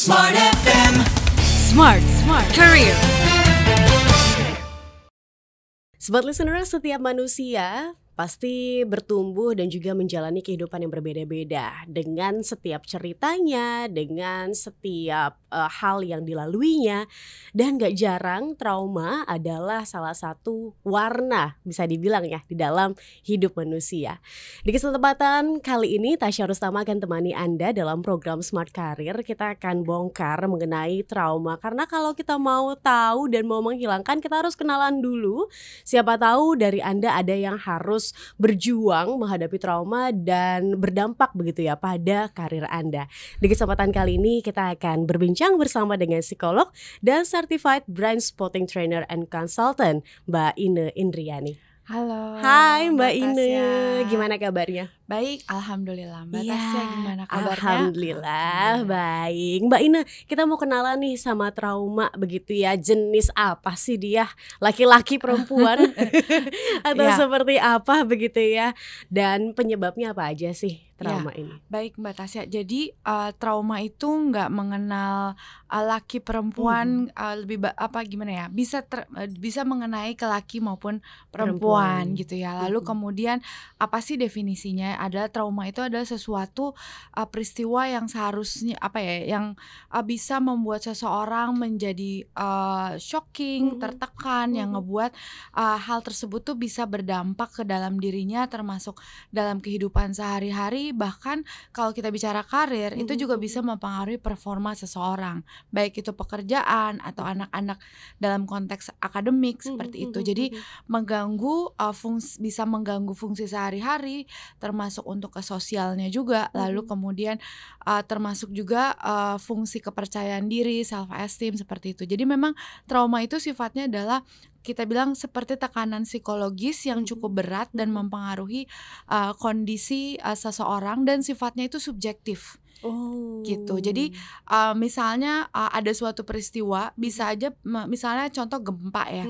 Smart FM. Smart Career. Sobat listener, setiap manusia pasti bertumbuh dan juga menjalani kehidupan yang berbeda-beda dengan setiap ceritanya, dengan setiap hal yang dilaluinya. Dan gak jarang trauma adalah salah satu warna, bisa dibilang ya, di dalam hidup manusia. Di kesempatan kali ini Tasya Rustama akan temani Anda dalam program Smart Career. Kita akan bongkar mengenai trauma, karena kalau kita mau tahu dan mau menghilangkan, kita harus kenalan dulu. Siapa tahu dari Anda ada yang harus berjuang menghadapi trauma dan berdampak begitu ya pada karir Anda. Di kesempatan kali ini kita akan berbincang bersama dengan psikolog dan Certified Brain Spotting Trainer and Consultant, Mbak Ine Indriani. Halo. Hai Mbak Ine, Tasya. gimana kabarnya? Baik, alhamdulillah. Mbak Ya, Tasya gimana kabarnya? Alhamdulillah baik. Mbak Ine, kita mau kenalan nih sama trauma begitu ya. Jenis apa sih dia? Laki-laki, perempuan? Atau Ya. seperti apa begitu ya? Dan penyebabnya apa aja sih trauma ini? Baik Mbak Tasya, jadi trauma itu nggak mengenal laki perempuan, gimana ya? Bisa mengenai ke laki maupun perempuan gitu ya. Lalu kemudian apa sih definisinya? Adalah trauma itu adalah sesuatu peristiwa yang seharusnya yang bisa membuat seseorang menjadi shocking, tertekan, yang ngebuat hal tersebut tuh bisa berdampak ke dalam dirinya, termasuk dalam kehidupan sehari-hari. Bahkan kalau kita bicara karir, itu juga bisa mempengaruhi performa seseorang, baik itu pekerjaan atau anak-anak dalam konteks akademik seperti itu. Jadi bisa mengganggu fungsi sehari-hari, termasuk untuk ke sosialnya juga. Lalu kemudian termasuk juga fungsi kepercayaan diri, self esteem seperti itu. Jadi memang trauma itu sifatnya adalah kita bilang seperti tekanan psikologis yang cukup berat dan mempengaruhi kondisi seseorang, dan sifatnya itu subjektif. Gitu. Jadi misalnya ada suatu peristiwa, bisa aja misalnya contoh gempa ya.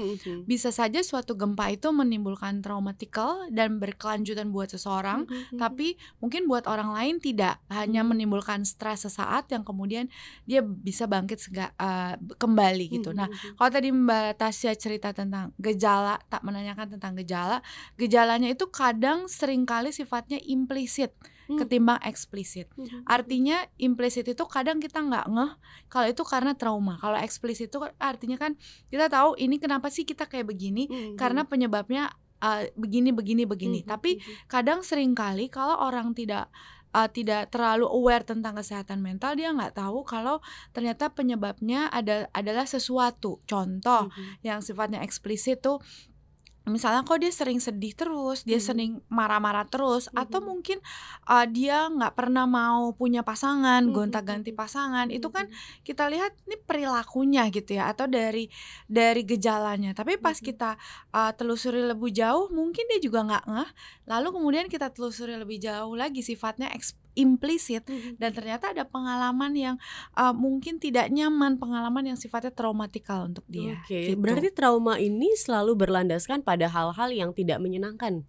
Bisa saja suatu gempa itu menimbulkan traumatikal dan berkelanjutan buat seseorang, tapi mungkin buat orang lain tidak, hanya menimbulkan stres sesaat yang kemudian dia bisa bangkit kembali gitu. Nah, kalau tadi Mbak Tasya cerita tentang gejala, tak menanyakan tentang gejalanya itu kadang seringkali sifatnya implisit ketimbang eksplisit. Artinya implisit itu kadang kita nggak ngeh kalau itu karena trauma. Kalau eksplisit itu artinya kan kita tahu ini kenapa sih kita kayak begini, karena penyebabnya begini. Tapi kadang seringkali kalau orang tidak terlalu aware tentang kesehatan mental, dia nggak tahu kalau ternyata penyebabnya adalah sesuatu. Contoh yang sifatnya eksplisit tuh, misalnya kok dia sering sedih terus, dia sering marah-marah terus, atau mungkin dia nggak pernah mau punya pasangan, gonta-ganti pasangan. Itu kan kita lihat ini perilakunya gitu ya, atau dari gejalanya. Tapi pas kita telusuri lebih jauh, mungkin dia juga nggak ngeh. Lalu kemudian kita telusuri lebih jauh lagi, sifatnya implisit, dan ternyata ada pengalaman yang mungkin tidak nyaman, pengalaman yang sifatnya traumatikal untuk dia. Oke, gitu. berarti trauma ini selalu berlandaskan pada hal-hal yang tidak menyenangkan.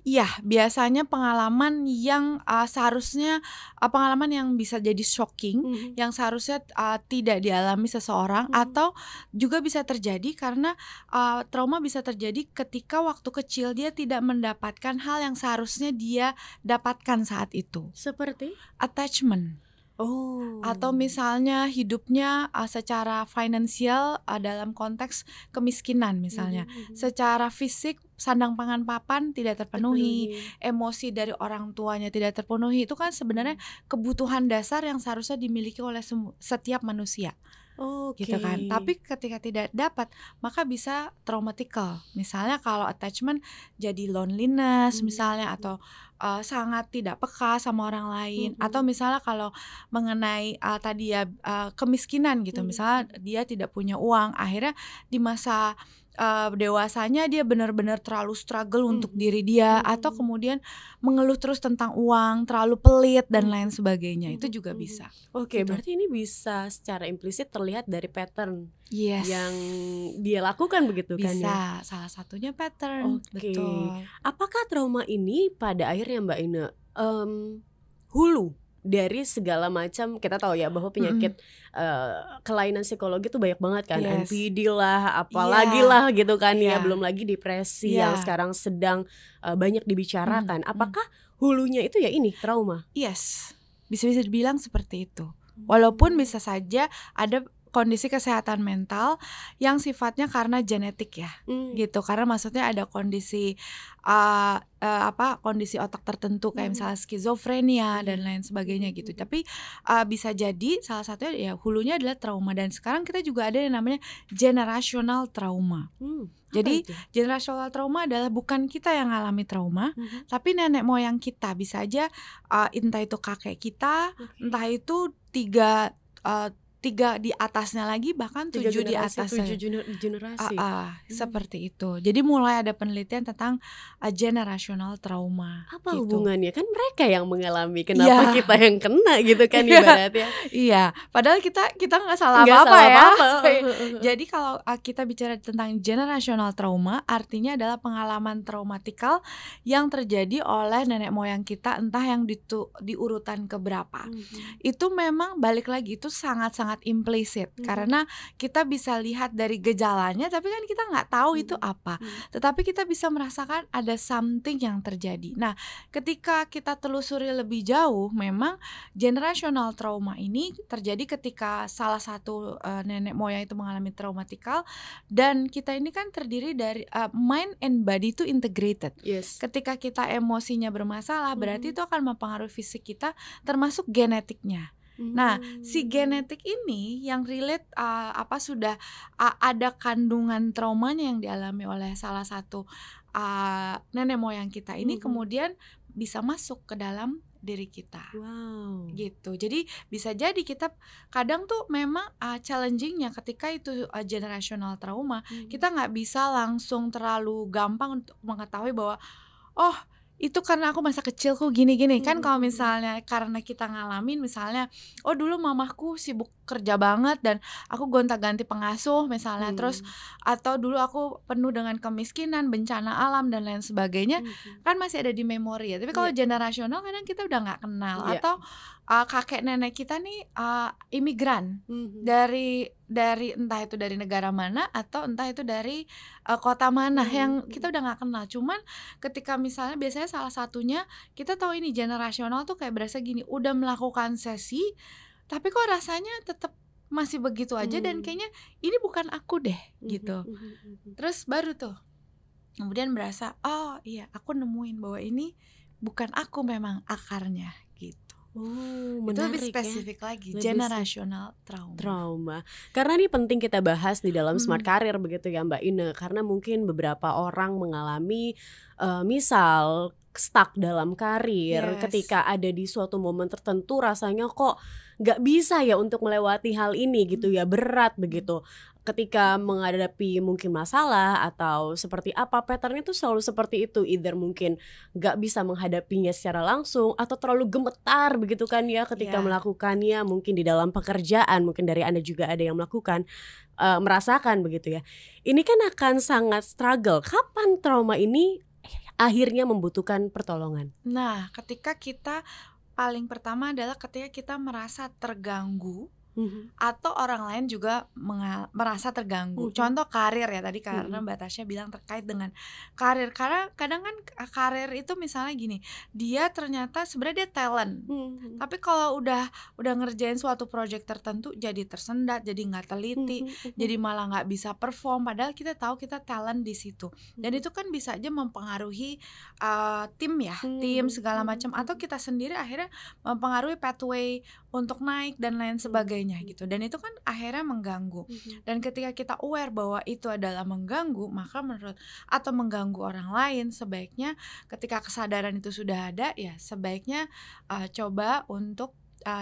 Iya, biasanya pengalaman yang seharusnya pengalaman yang bisa jadi shocking, yang seharusnya tidak dialami seseorang, atau juga bisa terjadi karena trauma bisa terjadi ketika waktu kecil dia tidak mendapatkan hal yang seharusnya dia dapatkan saat itu. Seperti? Attachment. Atau misalnya hidupnya secara finansial dalam konteks kemiskinan misalnya, secara fisik sandang pangan papan tidak terpenuhi, emosi dari orang tuanya tidak terpenuhi. Itu kan sebenarnya kebutuhan dasar yang seharusnya dimiliki oleh setiap manusia. Gitu kan. Tapi ketika tidak dapat, maka bisa traumatikal. Misalnya kalau attachment jadi loneliness misalnya, atau sangat tidak peka sama orang lain, atau misalnya kalau mengenai tadi ya kemiskinan gitu, misalnya dia tidak punya uang, akhirnya di masa dewasanya dia benar-benar terlalu struggle untuk diri dia, atau kemudian mengeluh terus tentang uang, terlalu pelit dan lain sebagainya. Itu juga bisa. Oke, Gitu. berarti ini bisa secara implisit terlihat dari pattern Yes. yang dia lakukan begitu kan ya? Bisa, salah satunya pattern. Oke. Betul. Apakah trauma ini pada akhirnya Mbak Ine hulu dari segala macam, kita tahu ya bahwa penyakit kelainan psikologi tuh banyak banget kan, Yes. NPD lah, apalagi Iya. lah gitu kan ya, Iya. belum lagi depresi yang Iya. sekarang sedang banyak dibicarakan. Mm. Apakah hulunya itu ya ini trauma? Yes, bisa dibilang seperti itu. Walaupun bisa saja ada kondisi kesehatan mental yang sifatnya karena genetik ya, gitu. Karena maksudnya ada kondisi kondisi otak tertentu kayak misalnya skizofrenia dan lain sebagainya gitu. Tapi bisa jadi salah satunya ya hulunya adalah trauma, dan sekarang kita juga ada yang namanya generational trauma. Jadi generational trauma adalah bukan kita yang alami trauma, tapi nenek moyang kita. Bisa aja entah itu kakek kita, entah itu tiga di atasnya lagi, bahkan 7 di atasnya. 7 generasi. Seperti itu. Jadi mulai ada penelitian tentang generational trauma. Apa gitu. hubungannya? Kan mereka yang mengalami, kenapa kita yang kena gitu kan ibaratnya. Iya, padahal kita nggak salah Nggak apa-apa salah ya. apa-apa. Jadi kalau kita bicara tentang generational trauma, artinya adalah pengalaman traumatikal yang terjadi oleh nenek moyang kita, entah yang di urutan keberapa. Itu memang balik lagi itu sangat-sangat implisit, karena kita bisa lihat dari gejalanya, tapi kan kita nggak tahu itu apa. Tetapi kita bisa merasakan ada something yang terjadi. Nah, ketika kita telusuri lebih jauh, memang generational trauma ini terjadi ketika salah satu nenek moyang itu mengalami traumatikal, dan kita ini kan terdiri dari mind and body itu integrated. Yes. Ketika kita emosinya bermasalah, berarti itu akan mempengaruhi fisik kita, termasuk genetiknya. Nah, si genetik ini yang relate sudah ada kandungan traumanya yang dialami oleh salah satu nenek moyang kita ini, kemudian bisa masuk ke dalam diri kita. Wow. Gitu. Jadi bisa jadi kita kadang tuh memang challengingnya ketika itu generational trauma, kita nggak bisa langsung terlalu gampang untuk mengetahui bahwa oh itu karena aku masa kecilku gini-gini. Kan kalau misalnya karena kita ngalamin misalnya, oh dulu mamahku sibuk kerja banget dan aku gonta-ganti pengasuh misalnya, terus atau dulu aku penuh dengan kemiskinan, bencana alam dan lain sebagainya, kan masih ada di memori ya. Tapi kalau generasional kadang kita udah nggak kenal, atau kakek nenek kita nih imigran dari entah itu dari negara mana atau entah itu dari kota mana yang kita udah nggak kenal. Cuman ketika misalnya biasanya salah satunya kita tahu ini generasional tuh kayak berasa gini, udah melakukan sesi tapi kok rasanya tetap masih begitu aja dan kayaknya ini bukan aku deh gitu. Terus baru tuh kemudian berasa oh iya aku nemuin bahwa ini bukan aku memang akarnya gitu. Itu lebih spesifik lagi, generational trauma. Karena ini penting kita bahas di dalam Smart Career begitu ya Mbak Ine. Karena mungkin beberapa orang mengalami misal stuck dalam karir, ketika ada di suatu momen tertentu rasanya kok gak bisa ya untuk melewati hal ini gitu ya, berat begitu. Ketika menghadapi mungkin masalah atau seperti apa, patternnya tuh selalu seperti itu. Either mungkin gak bisa menghadapinya secara langsung atau terlalu gemetar begitu kan ya ketika melakukannya. Mungkin di dalam pekerjaan, mungkin dari Anda juga ada yang melakukan, merasakan begitu ya. Ini kan akan sangat struggle. Kapan trauma ini akhirnya membutuhkan pertolongan? Nah, ketika kita paling pertama adalah ketika kita merasa terganggu atau orang lain juga merasa terganggu. Contoh karir ya tadi, karena Mbak Tasya bilang terkait dengan karir. Karena kadang kan karir itu misalnya gini, dia ternyata sebenarnya dia talent, tapi kalau udah ngerjain suatu project tertentu jadi tersendat, jadi nggak teliti, jadi malah nggak bisa perform. Padahal kita tahu kita talent di situ, dan itu kan bisa aja mempengaruhi tim segala macam, atau kita sendiri akhirnya mempengaruhi pathway untuk naik dan lain sebagainya gitu. Dan itu kan akhirnya mengganggu. Dan ketika kita aware bahwa itu adalah mengganggu, maka atau mengganggu orang lain, sebaiknya ketika kesadaran itu sudah ada ya sebaiknya coba untuk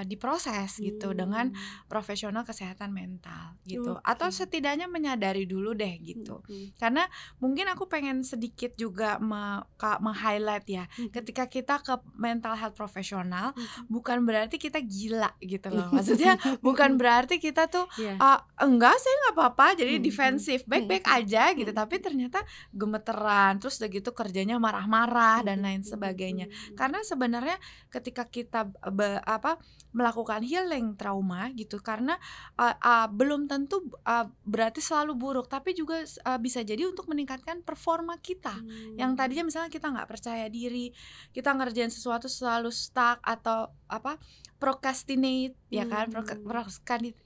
diproses gitu dengan profesional kesehatan mental gitu, Oke. atau setidaknya menyadari dulu deh gitu. Karena mungkin aku pengen sedikit juga meng-highlight ya, ketika kita ke mental health profesional bukan berarti kita gila gitu loh. Maksudnya bukan berarti kita tuh Iya. enggak, saya nggak apa-apa, jadi defensif, baik-baik aja gitu, tapi ternyata gemeteran, terus udah gitu kerjanya marah-marah dan lain sebagainya. Karena sebenarnya ketika kita melakukan healing trauma gitu, karena belum tentu berarti selalu buruk, tapi juga bisa jadi untuk meningkatkan performa kita. Yang tadinya misalnya kita nggak percaya diri, kita ngerjain sesuatu selalu stuck atau procrastinate, ya kan, procrastinate.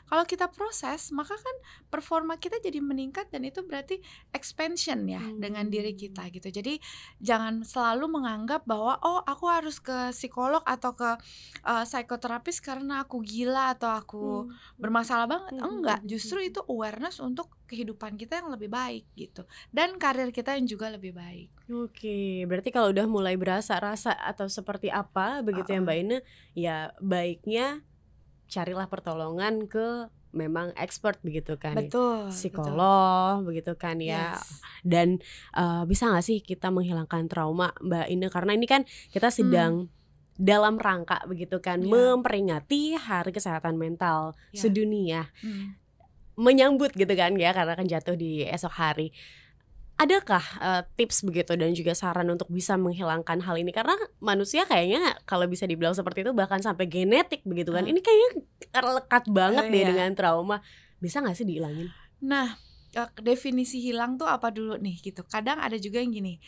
Kalau kita proses, maka kan performa kita jadi meningkat, dan itu berarti expansion ya dengan diri kita gitu. Jadi jangan selalu menganggap bahwa aku harus ke psikolog atau ke psikoterapis karena aku gila atau aku bermasalah banget. Enggak, justru itu awareness untuk kehidupan kita yang lebih baik gitu, dan karir kita yang juga lebih baik. Oke, berarti kalau udah mulai berasa rasa atau seperti apa begitu ya Mbak Ina, ya baiknya carilah pertolongan ke memang expert begitu kan, Betul, psikolog begitu kan ya. Yes. Dan bisa nggak sih kita menghilangkan trauma Mbak Ina, karena ini kan kita sedang dalam rangka begitu kan, memperingati Hari Kesehatan Mental Sedunia, menyambut gitu kan ya, karena kan jatuh di esok hari. Adakah tips begitu dan juga saran untuk bisa menghilangkan hal ini? Karena manusia kayaknya kalau bisa dibilang seperti itu bahkan sampai genetik begitu kan. Ini kayaknya lekat banget deh dengan trauma. Bisa gak sih dihilangin? Nah, definisi hilang tuh apa dulu nih gitu. Kadang ada juga yang gini,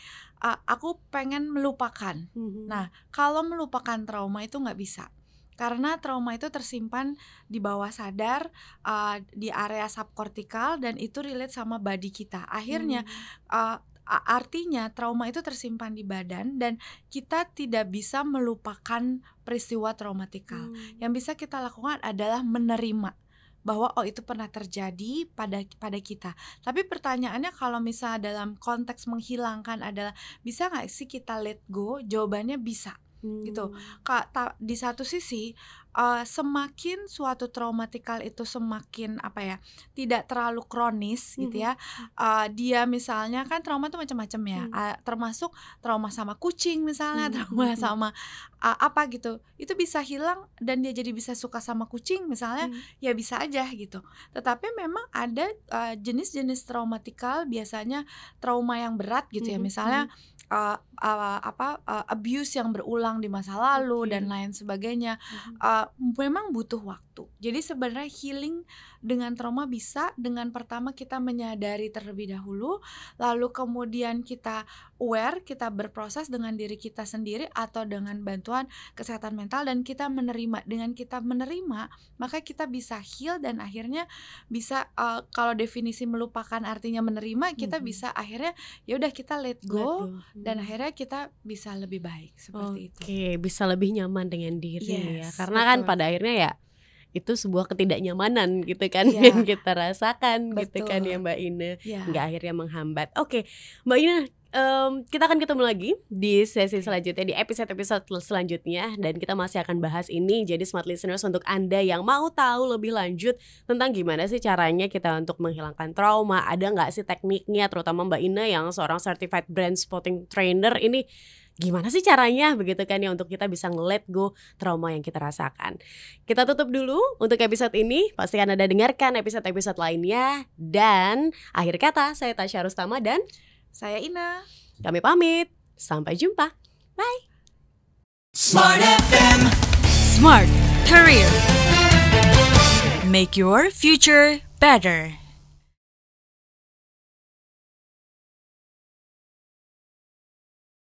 aku pengen melupakan. Nah, kalau melupakan trauma itu gak bisa. Karena trauma itu tersimpan di bawah sadar, di area subkortikal, dan itu relate sama body kita. Akhirnya artinya trauma itu tersimpan di badan, dan kita tidak bisa melupakan peristiwa traumatikal. Yang bisa kita lakukan adalah menerima bahwa itu pernah terjadi pada kita. Tapi pertanyaannya kalau misalnya dalam konteks menghilangkan adalah bisa nggak sih kita let go? Jawabannya bisa. Gitu. Di satu sisi semakin suatu traumatikal itu semakin tidak terlalu kronis gitu ya. Dia misalnya kan trauma itu macam-macam ya, termasuk trauma sama kucing misalnya, trauma sama gitu, itu bisa hilang dan dia jadi bisa suka sama kucing misalnya, ya bisa aja gitu. Tetapi memang ada jenis-jenis traumatikal, biasanya trauma yang berat gitu ya, misalnya abuse yang berulang di masa lalu dan lain sebagainya, memang butuh waktu. Jadi sebenarnya healing dengan trauma bisa dengan pertama kita menyadari terlebih dahulu, lalu kemudian kita aware, kita berproses dengan diri kita sendiri atau dengan bantuan kesehatan mental, dan kita menerima. Dengan kita menerima, maka kita bisa heal, dan akhirnya bisa kalau definisi melupakan artinya menerima, kita bisa akhirnya ya udah kita let go. Dan akhirnya kita bisa lebih baik seperti itu. Oke, bisa lebih nyaman dengan diri ya. Yes, Karena kan pada akhirnya ya itu sebuah ketidaknyamanan gitu kan yang kita rasakan gitu kan ya Mbak Ina, nggak akhirnya menghambat. Oke, Mbak Ina, kita akan ketemu lagi di sesi selanjutnya, di episode-episode selanjutnya, dan kita masih akan bahas ini. Jadi smart listeners, untuk Anda yang mau tahu lebih lanjut tentang gimana sih caranya kita untuk menghilangkan trauma, ada nggak sih tekniknya, terutama Mbak Ina yang seorang certified brand spotting trainer ini, gimana sih caranya begitu kan ya untuk kita bisa nge-let go trauma yang kita rasakan. Kita tutup dulu untuk episode ini. Pastikan Anda dengarkan episode-episode lainnya. Dan akhir kata, saya Tasya Rustama dan saya Ina. Kami pamit. Sampai jumpa. Bye. Smart FM. Smart Career. Make your future better.